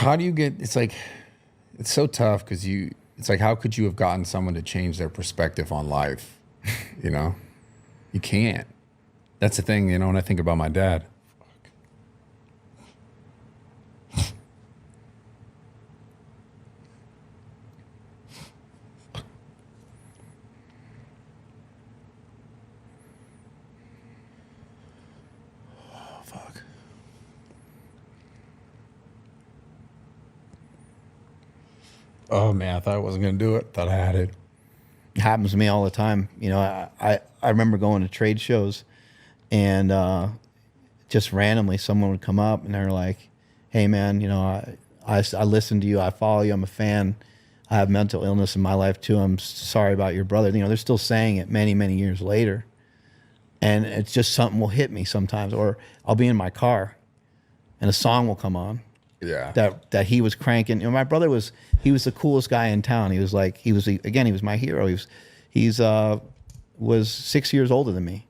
how do you get, it's like, it's so tough because it's like, how could you have gotten someone to change their perspective on life? You know, you can't. That's the thing, you know, when I think about my dad. Oh, fuck. Oh man, I thought I wasn't gonna do it. Thought I had it. It happens to me all the time. You know, I remember going to trade shows and just randomly someone would come up and they're like, hey man, you know, I listen to you, I follow you, I'm a fan. I have mental illness in my life too. I'm sorry about your brother. You know, they're still saying it many, many years later. And it's just something will hit me sometimes. Or I'll be in my car and a song will come on Yeah. that he was cranking. You know, my brother he was the coolest guy in town. He was like, he was my hero. He's was 6 years older than me.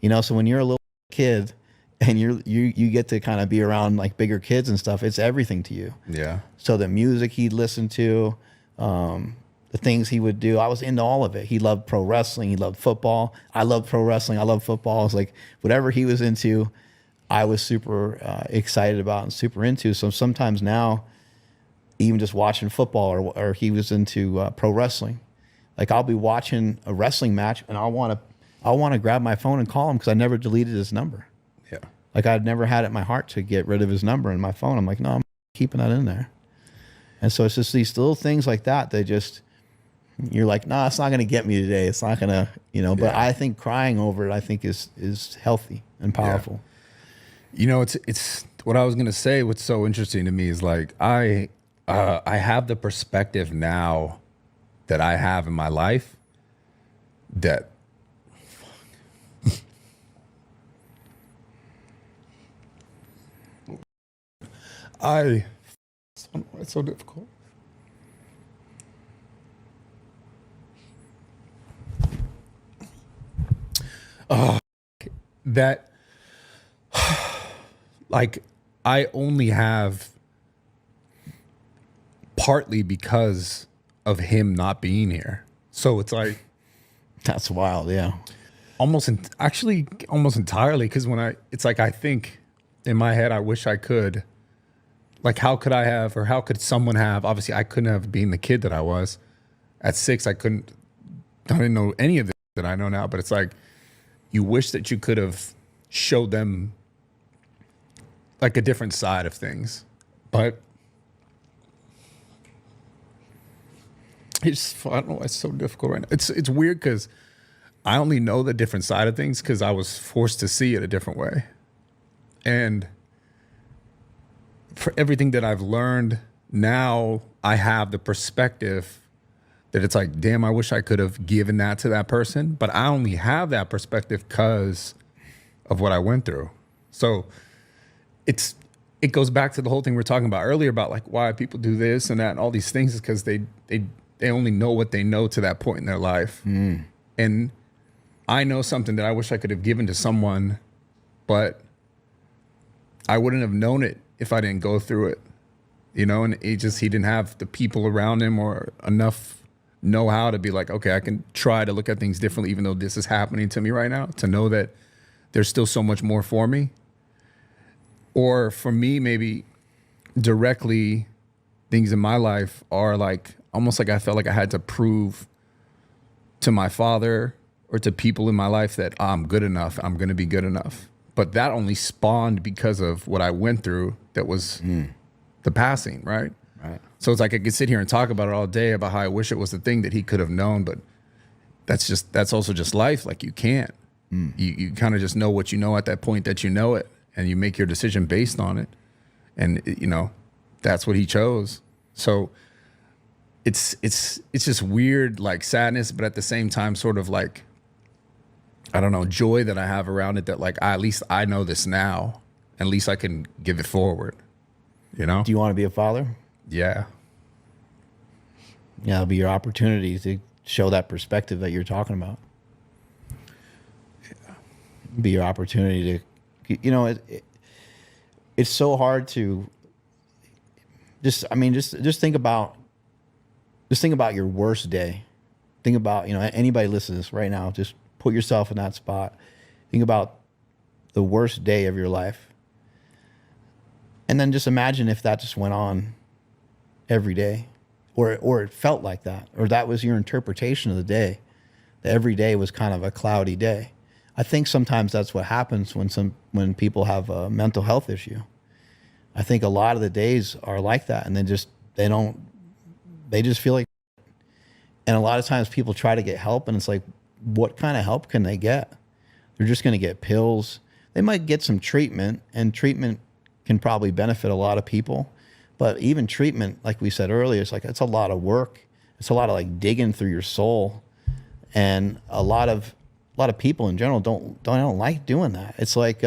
You know, so when you're a little kid and you get to kind of be around like bigger kids and stuff, it's everything to you. Yeah. So the music he'd listen to, the things he would do, I was into all of it. He loved pro wrestling. He loved football. I loved pro wrestling. I loved football. It's like whatever he was into, I was super excited about and super into. So sometimes now, even just watching football or he was into pro wrestling, like I'll be watching a wrestling match and I'll want to grab my phone and call him because I never deleted his number. Yeah. Like I'd never had it in my heart to get rid of his number in my phone. I'm like, no, I'm keeping that in there. And so it's just these little things like that. They just, you're like, nah, it's not going to get me today. It's not going to, you know, but I think crying over it, I think is healthy and powerful. Yeah. You know, it's what I was going to say. What's so interesting to me is like, I have the perspective now that I have in my life that it's so difficult. That like I only have partly because of him not being here. So it's like That's wild. Yeah. actually almost entirely because it's like I think in my head I wish I could. Like how could I have, or how could someone have? Obviously, I couldn't have been the kid that I was at 6. I didn't know any of this that I know now. But it's like you wish that you could have showed them like a different side of things, but I don't know why it's so difficult right now. It's weird because I only know the different side of things because I was forced to see it a different way, and for everything that I've learned now, I have the perspective that it's like, damn, I wish I could have given that to that person, but I only have that perspective because of what I went through. So it goes back to the whole thing we were talking about earlier about like why people do this and that and all these things is because they only know what they know to that point in their life. And I know something that I wish I could have given to someone, but I wouldn't have known it if I didn't go through it, you know, and he didn't have the people around him or enough know-how to be like, okay, I can try to look at things differently, even though this is happening to me right now, to know that there's still so much more for me. Or for me, maybe directly things in my life are like, almost like I felt like I had to prove to my father or to people in my life that I'm good enough, I'm going to be good enough. But that only spawned because of what I went through that was the passing, right? Right. So it's like I could sit here and talk about it all day about how I wish it was the thing that he could have known, but that's also just life. Like you can't. You kind of just know what you know at that point that you know it, and you make your decision based on it. And you know, that's what he chose. So it's just weird, like sadness, but at the same time, sort of like, I don't know, joy that I have around it that like, at least I know this now. At least I can give it forward, you know? Do you want to be a father? Yeah. Yeah, it'll be your opportunity to show that perspective that you're talking about. Yeah. Be your opportunity to, you know, it's so hard to just think about your worst day. Think about, anybody listening to this right now, just put yourself in that spot. Think about the worst day of your life. And then just imagine if that just went on every day, or it felt like that, or that was your interpretation of the day, that every day was kind of a cloudy day. I think sometimes that's what happens when people have a mental health issue. I think a lot of the days are like that, and they just feel like, and a lot of times people try to get help, and it's like, what kind of help can they get? They're just going to get pills. They might get some treatment, and treatment can probably benefit a lot of people. But even treatment, like we said earlier, it's a lot of work. It's a lot of like digging through your soul, and a lot of people in general don't like doing that. It's like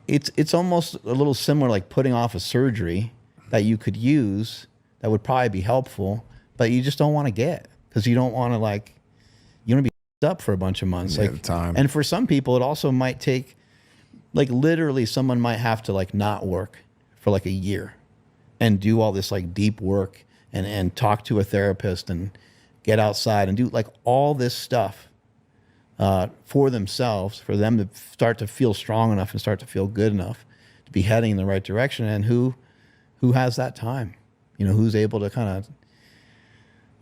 it's almost a little similar, like putting off a surgery that you could use that would probably be helpful, but you just don't want to get, because you don't want to be up for a bunch of months. Like time. And for some people, it also might take, like, literally someone might have to like not work for like a year and do all this like deep work and talk to a therapist and get outside and do like all this stuff for themselves, for them to start to feel strong enough and start to feel good enough to be heading in the right direction. And who has that time? Who's able to kind of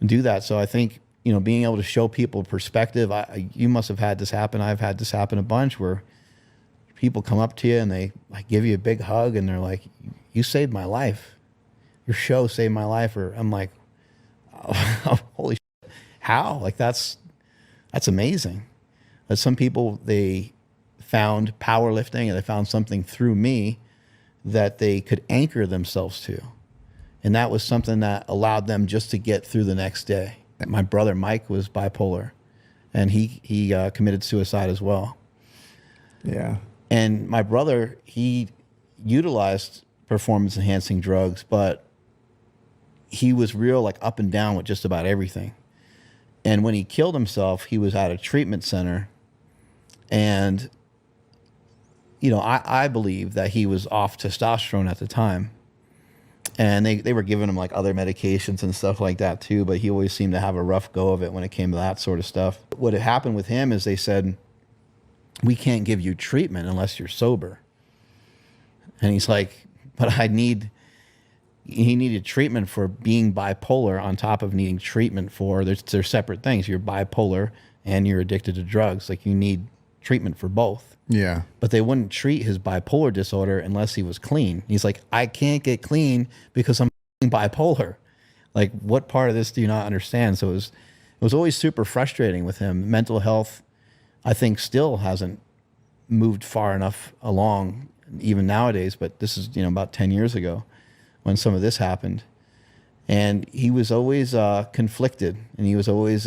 do that? So I think, being able to show people perspective. You must have had this happen. I've had this happen a bunch, where people come up to you and they like give you a big hug and they're like, "You saved my life. Your show saved my life." Or I'm like, oh, "Holy shit, how?" Like that's amazing. But some people, they found powerlifting, and they found something through me that they could anchor themselves to. And that was something that allowed them just to get through the next day. My brother Mike was bipolar, and he committed suicide as well. Yeah. And my brother, he utilized performance enhancing drugs, but he was real like up and down with just about everything. And when he killed himself, he was at a treatment center, and I believe that he was off testosterone at the time. And they were giving him like other medications and stuff like that too, but he always seemed to have a rough go of it when it came to that sort of stuff. What had happened with him is they said, "We can't give you treatment unless you're sober." And he's like, "But he needed treatment for being bipolar on top of needing treatment for, they're separate things. You're bipolar and you're addicted to drugs. Like, you need treatment for both." Yeah. But they wouldn't treat his bipolar disorder unless he was clean. He's like, "I can't get clean because I'm bipolar." Like, what part of this do you not understand? So it was always super frustrating with him. Mental health, I think, still hasn't moved far enough along, even nowadays. But this is, about 10 years ago when some of this happened. And he was always conflicted, and he was always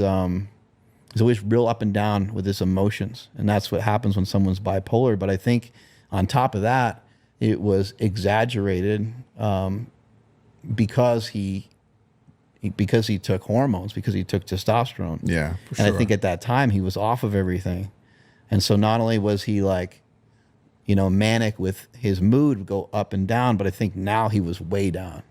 real up and down with his emotions. And that's what happens when someone's bipolar. But I think on top of that, it was exaggerated because he took hormones, because he took testosterone. Yeah, for sure. And I think at that time he was off of everything. And so not only was he like, manic with his mood go up and down, but I think now he was way down.